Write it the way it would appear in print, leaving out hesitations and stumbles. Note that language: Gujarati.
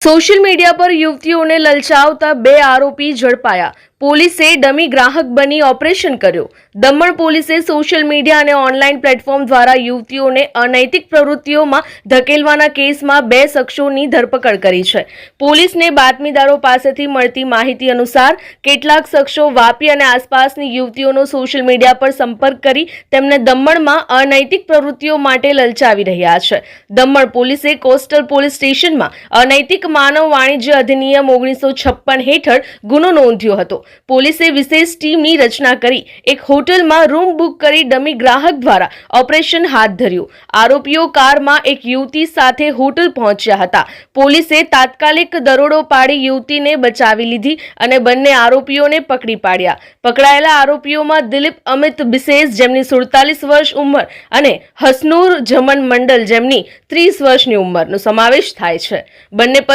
સોશિયલ મીડિયા પર યુવતીઓને લલચાવતા બે આરોપી ઝડપાયા. પોલીસે ડમી ગ્રાહક બની ઓપરેશન કર્યું. દમણ પોલીસે સોશિયલ મીડિયા અને ઓનલાઈન પ્લેટફોર્મ દ્વારા યુવતીઓને અનૈતિક પ્રવૃત્તિઓમાં ધકેલવાના કેસમાં બે શખ્સોની ધરપકડ કરી છે. પોલીસને બાતમીદારો પાસેથી મળતી માહિતી અનુસાર કેટલાક શખ્સો વાપી અને આસપાસની યુવતીઓનો સોશિયલ મીડિયા પર સંપર્ક કરી તેમને દમણમાં અનૈતિક પ્રવૃત્તિઓ માટે લલચાવી રહ્યા છે. દમણ પોલીસે કોસ્ટલ પોલીસ સ્ટેશનમાં અનૈતિક માનવ વાણિજ્ય અધિનિયમ 1956 હેઠળ ગુનો નોંધ્યો હતો. પોલીસે વિશેષ ટીમની રચના કરી એક હોટલમાં રૂમ બુક કરી ડમી ગ્રાહક દ્વારા ઓપરેશન હાથ ધર્યું. આરોપીઓ કારમાં એક યુવતી સાથે હોટલ પહોંચ્યા હતા. પોલીસે તાત્કાલિક દરોડો પાડી યુવતીને બચાવી લીધી અને બંને આરોપીઓને પકડી પાડ્યા. પકડાયેલા આરોપીઓમાં દિલીપ અમિત બિસેસ જેમની 47 વર્ષ ઉંમર અને હસનૂર જમન મંડલ જેમની 30 વર્ષની ઉંમરનો સમાવેશ થાય છે. બંને